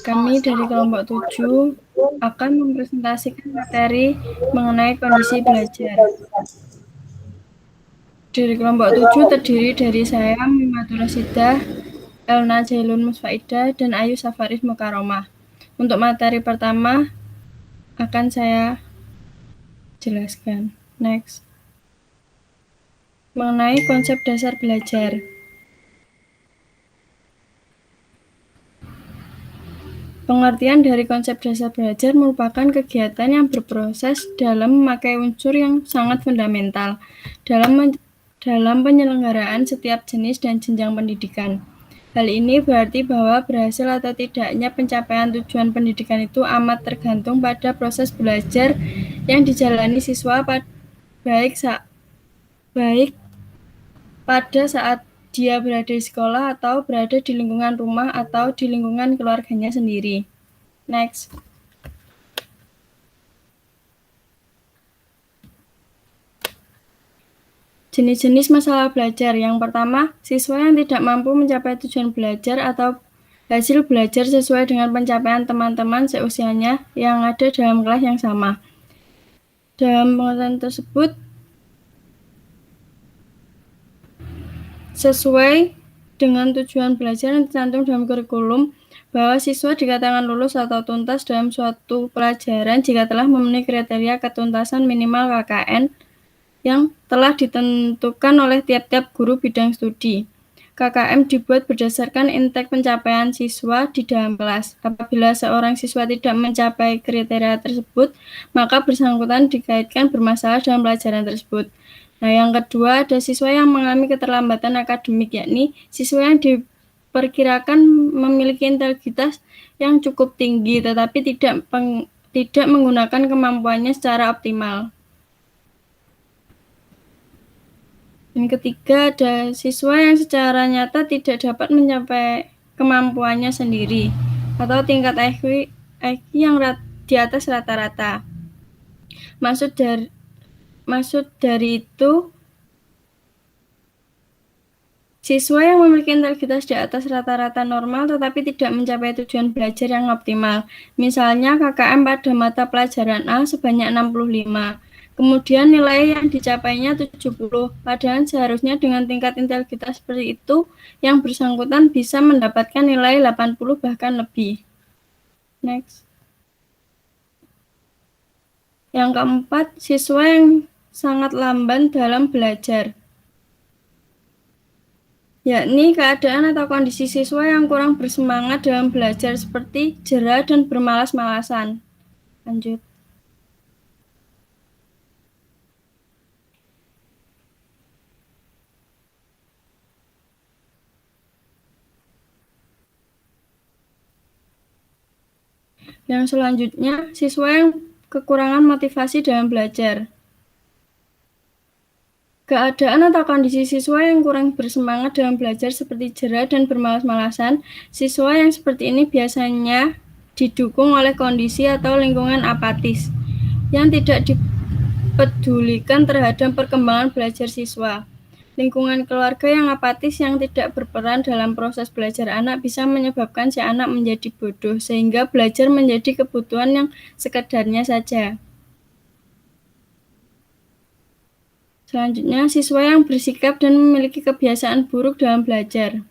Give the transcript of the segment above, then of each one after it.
kami dari kelompok 7 akan mempresentasikan materi mengenai kondisi belajar. Dari kelompok 7 terdiri dari saya, Mimatul Rasidah, Elna Jailun Musfaidah, dan Ayu Safaris Mukaromah. Untuk materi pertama akan saya jelaskan. Next. Mengenai konsep dasar belajar. Pengertian dari konsep dasar belajar merupakan kegiatan yang berproses dalam memakai unsur yang sangat fundamental dalam penyelenggaraan setiap jenis dan jenjang pendidikan. Hal ini berarti bahwa berhasil atau tidaknya pencapaian tujuan pendidikan itu amat tergantung pada proses belajar yang dijalani siswa baik pada saat dia berada di sekolah atau berada di lingkungan rumah atau di lingkungan keluarganya sendiri. Next. Jenis-jenis masalah belajar. Yang pertama, siswa yang tidak mampu mencapai tujuan belajar atau hasil belajar sesuai dengan pencapaian teman-teman seusianya yang ada dalam kelas yang sama. Dalam pengertian tersebut, sesuai dengan tujuan belajar yang tercantum dalam kurikulum, bahwa siswa dikatakan lulus atau tuntas dalam suatu pelajaran jika telah memenuhi kriteria ketuntasan minimal KKN yang telah ditentukan oleh tiap-tiap guru bidang studi. KKM dibuat berdasarkan indeks pencapaian siswa di dalam kelas. Apabila seorang siswa tidak mencapai kriteria tersebut, maka bersangkutan dikaitkan bermasalah dalam pelajaran tersebut. Nah, yang kedua, ada siswa yang mengalami keterlambatan akademik, yakni siswa yang diperkirakan memiliki integritas yang cukup tinggi, tetapi tidak menggunakan kemampuannya secara optimal. Dan ketiga, ada siswa yang secara nyata tidak dapat mencapai kemampuannya sendiri atau tingkat IQ yang di atas rata-rata. Maksud dari itu, siswa yang memiliki integritas di atas rata-rata normal tetapi tidak mencapai tujuan belajar yang optimal. Misalnya KKM pada mata pelajaran A sebanyak 65. Kemudian nilai yang dicapainya 70, padahal seharusnya dengan tingkat integritas seperti itu, yang bersangkutan bisa mendapatkan nilai 80 bahkan lebih. Next. Yang keempat, siswa yang sangat lamban dalam belajar, yakni keadaan atau kondisi siswa yang kurang bersemangat dalam belajar seperti jera dan bermalas-malasan. Lanjut. Yang selanjutnya, siswa yang kekurangan motivasi dalam belajar. Keadaan atau kondisi siswa yang kurang bersemangat dalam belajar seperti jera dan bermalas-malasan, siswa yang seperti ini biasanya didukung oleh kondisi atau lingkungan apatis yang tidak dipedulikan terhadap perkembangan belajar siswa. Lingkungan keluarga yang apatis yang tidak berperan dalam proses belajar anak bisa menyebabkan si anak menjadi bodoh, sehingga belajar menjadi kebutuhan yang sekedarnya saja. Selanjutnya, siswa yang bersikap dan memiliki kebiasaan buruk dalam belajar,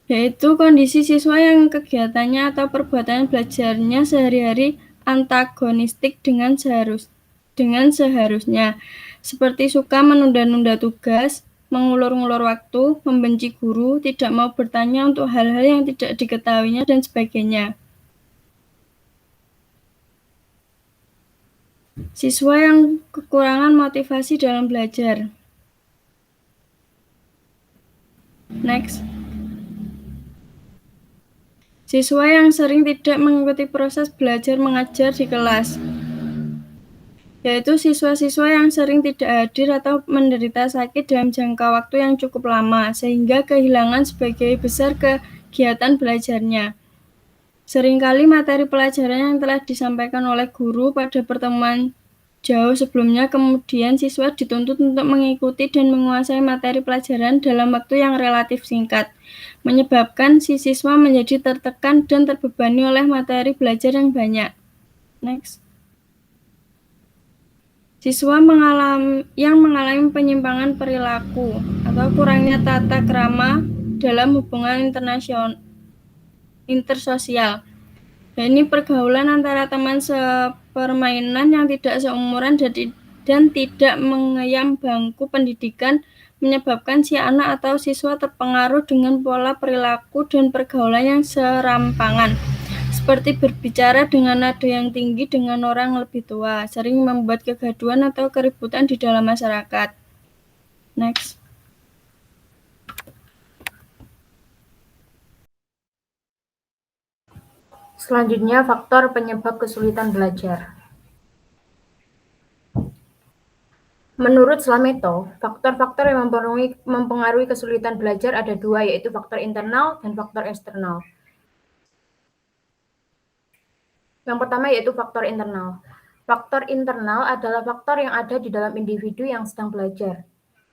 yaitu kondisi siswa yang kegiatannya atau perbuatan belajarnya sehari-hari antagonistik dengan seharusnya, seperti suka menunda-nunda tugas, mengulur-ngulur waktu, membenci guru, tidak mau bertanya untuk hal-hal yang tidak diketahuinya, dan sebagainya. Siswa yang kekurangan motivasi dalam belajar. Next. Siswa yang sering tidak mengikuti proses belajar mengajar di kelas, yaitu siswa-siswa yang sering tidak hadir atau menderita sakit dalam jangka waktu yang cukup lama, sehingga kehilangan sebagian besar kegiatan belajarnya. Seringkali materi pelajaran yang telah disampaikan oleh guru pada pertemuan jauh sebelumnya, kemudian siswa dituntut untuk mengikuti dan menguasai materi pelajaran dalam waktu yang relatif singkat. menyebabkan si siswa menjadi tertekan dan terbebani oleh materi belajar yang banyak. Next. Siswa yang mengalami penyimpangan perilaku atau kurangnya tata krama dalam hubungan intersosial. Dan ini pergaulan antara teman sepermainan yang tidak seumuran dan tidak mengayam bangku pendidikan menyebabkan si anak atau siswa terpengaruh dengan pola perilaku dan pergaulan yang serampangan, seperti berbicara dengan nada yang tinggi dengan orang lebih tua, sering membuat kegaduhan atau keributan di dalam masyarakat. Next. Selanjutnya, faktor penyebab kesulitan belajar. Menurut Slameto, faktor-faktor yang mempengaruhi kesulitan belajar ada dua, yaitu faktor internal dan faktor eksternal. Yang pertama yaitu faktor internal. Faktor internal adalah faktor yang ada di dalam individu yang sedang belajar.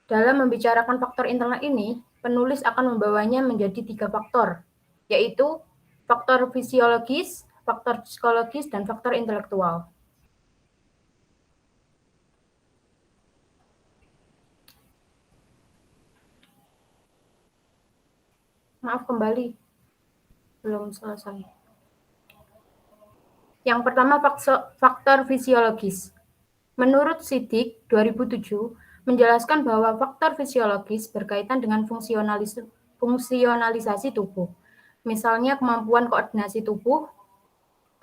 Dalam membicarakan faktor internal ini, penulis akan membawanya menjadi 3 faktor, yaitu faktor fisiologis, faktor psikologis, dan faktor intelektual. Maaf kembali, belum selesai. Yang pertama faktor fisiologis. Menurut Siddiq 2007 menjelaskan bahwa faktor fisiologis berkaitan dengan fungsionalisasi tubuh. Misalnya kemampuan koordinasi tubuh,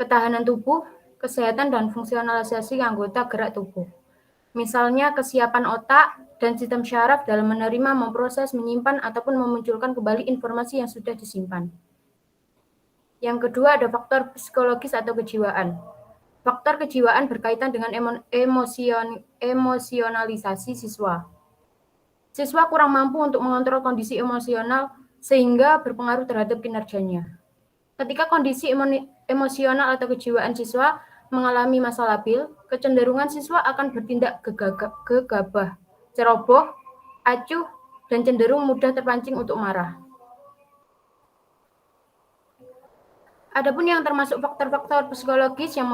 ketahanan tubuh, kesehatan dan fungsionalisasi anggota gerak tubuh. Misalnya kesiapan otak dan sistem syaraf dalam menerima, memproses, menyimpan ataupun memunculkan kembali informasi yang sudah disimpan. Yang kedua ada faktor psikologis atau kejiwaan. Faktor kejiwaan berkaitan dengan emosionalisasi siswa. Siswa kurang mampu untuk mengontrol kondisi emosional sehingga berpengaruh terhadap kinerjanya. Ketika kondisi emosional atau kejiwaan siswa mengalami masa labil, kecenderungan siswa akan bertindak gegabah, ceroboh, acuh, dan cenderung mudah terpancing untuk marah. Adapun yang termasuk faktor-faktor psikologis yang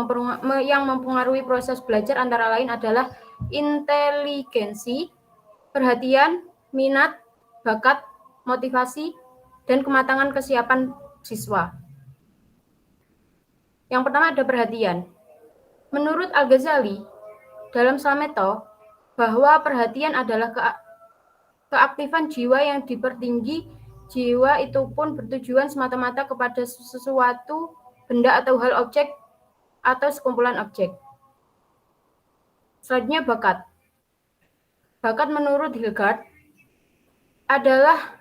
mempengaruhi proses belajar antara lain adalah inteligensi, perhatian, minat, bakat, motivasi, dan kematangan kesiapan siswa. Yang pertama ada perhatian. Menurut Al-Ghazali, dalam Slameto, bahwa perhatian adalah keaktifan jiwa yang dipertinggi. Jiwa itu pun bertujuan semata-mata kepada sesuatu, benda atau hal objek, atau sekumpulan objek. Selanjutnya bakat. Bakat menurut Hildegard adalah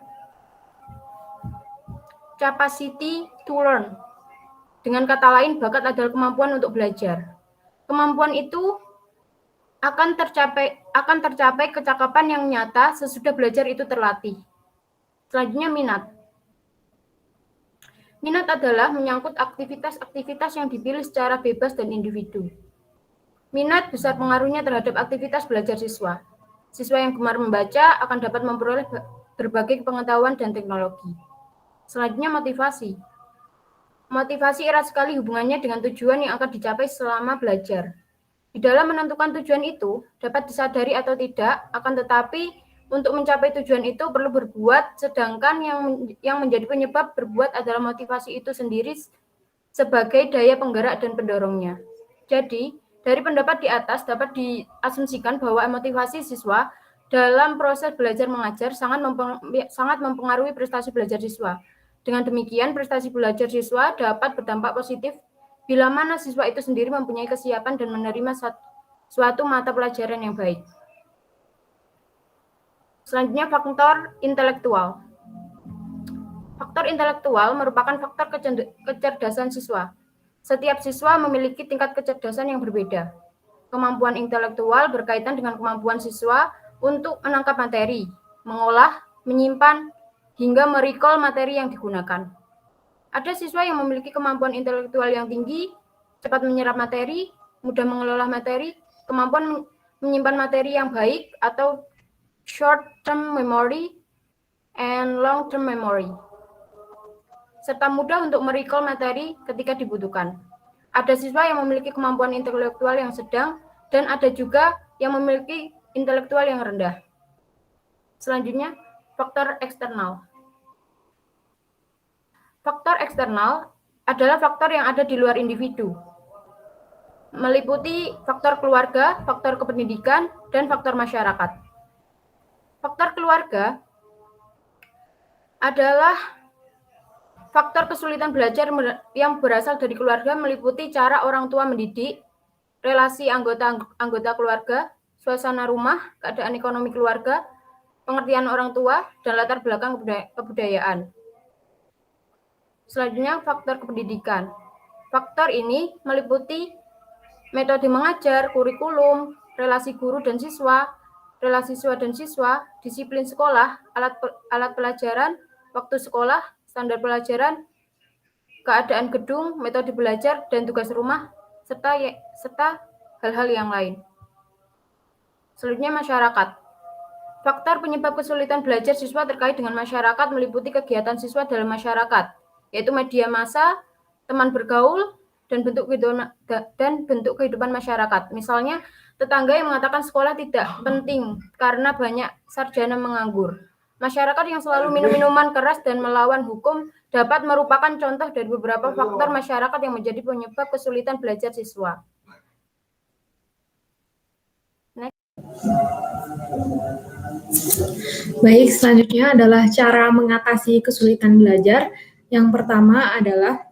capacity to learn. Dengan kata lain, bakat adalah kemampuan untuk belajar. Kemampuan itu akan tercapai kecakapan yang nyata sesudah belajar itu terlatih. Selanjutnya minat. Minat adalah menyangkut aktivitas-aktivitas yang dipilih secara bebas dan individu. Minat besar pengaruhnya terhadap aktivitas belajar siswa. Siswa yang gemar membaca akan dapat memperoleh berbagai pengetahuan dan teknologi. Selanjutnya motivasi. Motivasi erat sekali hubungannya dengan tujuan yang akan dicapai selama belajar. Di dalam menentukan tujuan itu, dapat disadari atau tidak, akan tetapi untuk mencapai tujuan itu perlu berbuat, sedangkan yang menjadi penyebab berbuat adalah motivasi itu sendiri sebagai daya penggerak dan pendorongnya. Jadi, dari pendapat di atas dapat diasumsikan bahwa motivasi siswa dalam proses belajar mengajar sangat mempengaruhi prestasi belajar siswa. Dengan demikian, prestasi belajar siswa dapat berdampak positif bila mana siswa itu sendiri mempunyai kesiapan dan menerima suatu mata pelajaran yang baik. Selanjutnya, faktor intelektual. Faktor intelektual merupakan faktor kecerdasan siswa. Setiap siswa memiliki tingkat kecerdasan yang berbeda. Kemampuan intelektual berkaitan dengan kemampuan siswa untuk menangkap materi, mengolah, menyimpan, hingga merecall materi yang digunakan. Ada siswa yang memiliki kemampuan intelektual yang tinggi, cepat menyerap materi, mudah mengelola materi, kemampuan menyimpan materi yang baik atau short-term memory and long-term memory. serta mudah untuk merecall materi ketika dibutuhkan. Ada siswa yang memiliki kemampuan intelektual yang sedang dan ada juga yang memiliki intelektual yang rendah. Selanjutnya, faktor eksternal. Faktor eksternal adalah faktor yang ada di luar individu, meliputi faktor keluarga, faktor kependidikan, dan faktor masyarakat. Faktor keluarga adalah faktor kesulitan belajar yang berasal dari keluarga, meliputi cara orang tua mendidik, relasi anggota keluarga, suasana rumah, keadaan ekonomi keluarga, pengertian orang tua, dan latar belakang kebudayaan. Selanjutnya, faktor kependidikan. Faktor ini meliputi metode mengajar, kurikulum, relasi guru dan siswa, relasi siswa dan siswa, disiplin sekolah, alat pelajaran, waktu sekolah, standar pelajaran, keadaan gedung, metode belajar, dan tugas rumah, serta hal-hal yang lain. Selanjutnya, masyarakat. Faktor penyebab kesulitan belajar siswa terkait dengan masyarakat meliputi kegiatan siswa dalam masyarakat, yaitu media massa, teman bergaul, dan bentuk kehidupan masyarakat. Misalnya, tetangga yang mengatakan sekolah tidak penting karena banyak sarjana menganggur. Masyarakat yang selalu minum minuman keras dan melawan hukum dapat merupakan contoh dari beberapa faktor masyarakat yang menjadi penyebab kesulitan belajar siswa. Baik, selanjutnya adalah cara mengatasi kesulitan belajar. Yang pertama adalah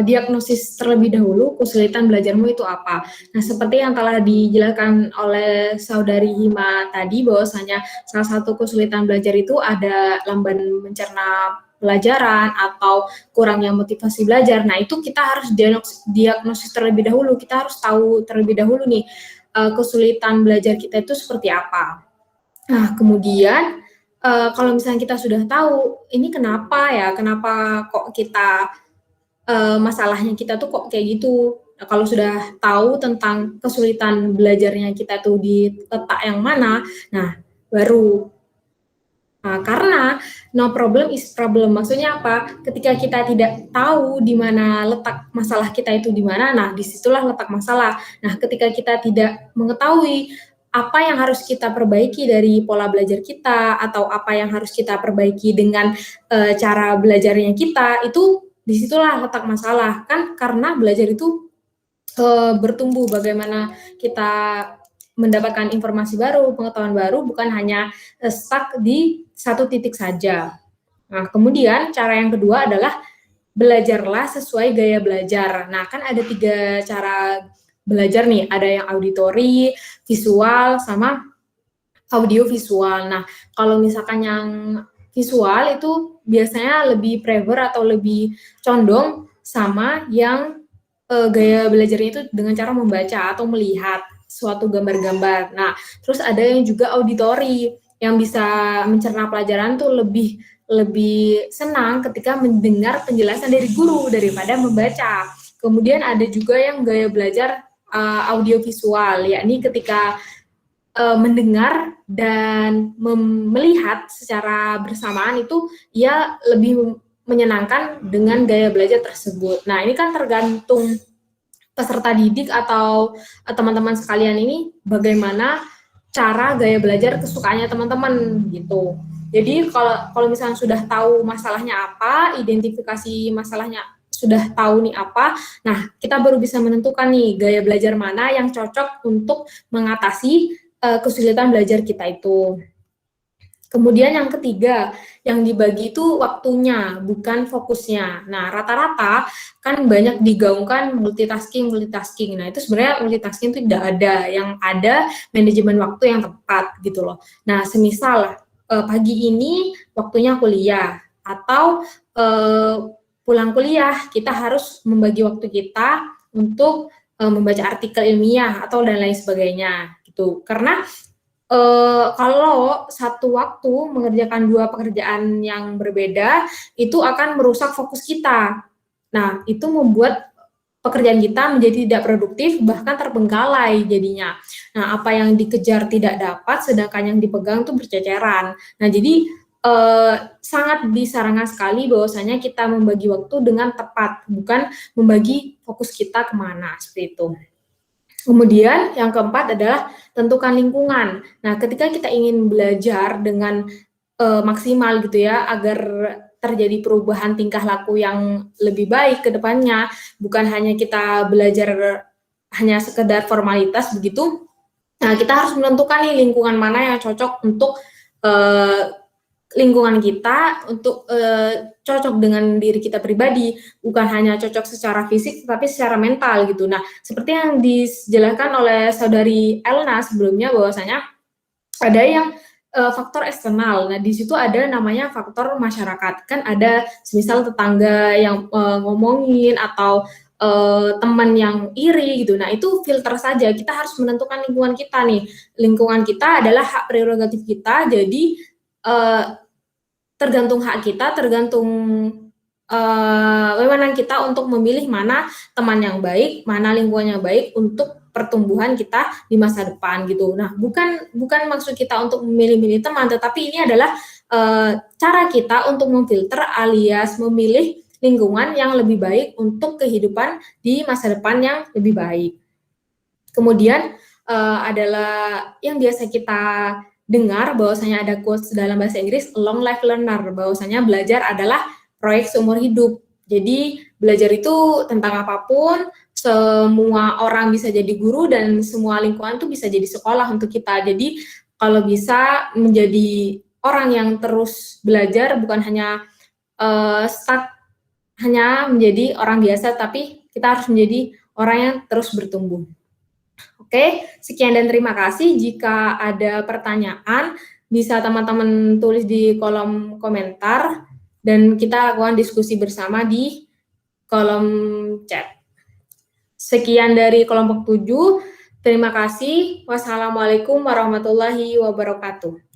diagnosis terlebih dahulu kesulitan belajarmu itu apa. Nah, seperti yang telah dijelaskan oleh Saudari Hima tadi, bahwasanya salah satu kesulitan belajar itu ada lamban mencerna pelajaran atau kurangnya motivasi belajar. Nah, itu kita harus diagnosis terlebih dahulu. Kita harus tahu terlebih dahulu nih kesulitan belajar kita itu seperti apa. Nah, kemudian kalau misalnya kita sudah tahu ini kenapa kok kita masalahnya kita tuh kok kayak gitu. Nah, kalau sudah tahu tentang kesulitan belajarnya kita tuh di letak yang mana, nah baru. Nah, karena no problem is problem. Maksudnya apa? Ketika kita tidak tahu di mana letak masalah kita itu di mana, nah disitulah letak masalah. Nah, ketika kita tidak mengetahui apa yang harus kita perbaiki dari pola belajar kita atau apa yang harus kita perbaiki dengan cara belajarnya kita, itu disitulah letak masalah kan, karena belajar itu bertumbuh, bagaimana kita mendapatkan informasi baru, pengetahuan baru, bukan hanya stuck di satu titik saja. Nah, kemudian cara yang kedua adalah belajarlah sesuai gaya belajar. Nah, kan ada 3 cara belajar nih, ada yang auditori, visual, sama audio visual. Nah, kalau misalkan yang visual itu biasanya lebih prefer atau lebih condong sama yang gaya belajarnya itu dengan cara membaca atau melihat suatu gambar-gambar. Nah, terus ada yang juga auditori yang bisa mencerna pelajaran tuh lebih senang ketika mendengar penjelasan dari guru daripada membaca. Kemudian ada juga yang gaya belajar audiovisual, yakni ketika mendengar dan melihat secara bersamaan itu ia lebih menyenangkan dengan gaya belajar tersebut. Nah, ini kan tergantung peserta didik atau teman-teman sekalian ini bagaimana cara gaya belajar kesukaannya teman-teman gitu. Jadi kalau misalnya sudah tahu masalahnya apa, identifikasi masalahnya sudah tahu nih apa, nah kita baru bisa menentukan nih gaya belajar mana yang cocok untuk mengatasi kesulitan belajar kita itu. Kemudian yang ketiga, yang dibagi itu waktunya, bukan fokusnya. Nah, rata-rata kan banyak digaungkan multitasking. Nah, itu sebenarnya multitasking itu tidak ada, yang ada manajemen waktu yang tepat gitu loh. Nah, semisal pagi ini waktunya kuliah, atau pulang kuliah, kita harus membagi waktu kita untuk membaca artikel ilmiah atau dan lain sebagainya. Karena kalau satu waktu mengerjakan 2 pekerjaan yang berbeda, itu akan merusak fokus kita. Nah, itu membuat pekerjaan kita menjadi tidak produktif, bahkan terbengkalai jadinya. Nah, apa yang dikejar tidak dapat, sedangkan yang dipegang itu berceceran. Nah, jadi sangat disarankan sekali bahwasanya kita membagi waktu dengan tepat, bukan membagi fokus kita kemana, seperti itu. Kemudian yang keempat adalah tentukan lingkungan. Nah, ketika kita ingin belajar dengan maksimal gitu ya, agar terjadi perubahan tingkah laku yang lebih baik ke depannya, bukan hanya kita belajar hanya sekedar formalitas begitu. Nah, kita harus menentukan nih lingkungan mana yang cocok untuk lingkungan kita, untuk cocok dengan diri kita pribadi, bukan hanya cocok secara fisik tapi secara mental gitu. Nah, seperti yang dijelaskan oleh saudari Elna sebelumnya bahwasanya ada yang faktor eksternal. Nah, di situ ada namanya faktor masyarakat. Kan ada semisal tetangga yang ngomongin atau teman yang iri gitu. Nah, itu filter saja. Kita harus menentukan lingkungan kita nih. Lingkungan kita adalah hak prerogatif kita. Jadi tergantung hak kita, tergantung wewenang kita untuk memilih mana teman yang baik, mana lingkungan yang baik untuk pertumbuhan kita di masa depan gitu. Nah, bukan maksud kita untuk memilih-milih teman, tetapi ini adalah cara kita untuk memfilter alias memilih lingkungan yang lebih baik untuk kehidupan di masa depan yang lebih baik. Kemudian adalah yang biasa kita dengar bahwasanya ada quotes dalam bahasa Inggris, long life learner, bahwasanya belajar adalah proyek seumur hidup. Jadi belajar itu tentang apapun, semua orang bisa jadi guru dan semua lingkungan itu bisa jadi sekolah untuk kita. Jadi kalau bisa menjadi orang yang terus belajar, bukan hanya stuck hanya menjadi orang biasa, tapi kita harus menjadi orang yang terus bertumbuh. Oke, sekian dan terima kasih. Jika ada pertanyaan, bisa teman-teman tulis di kolom komentar, dan kita lakukan diskusi bersama di kolom chat. Sekian dari kelompok 7. Terima kasih. Wassalamualaikum warahmatullahi wabarakatuh.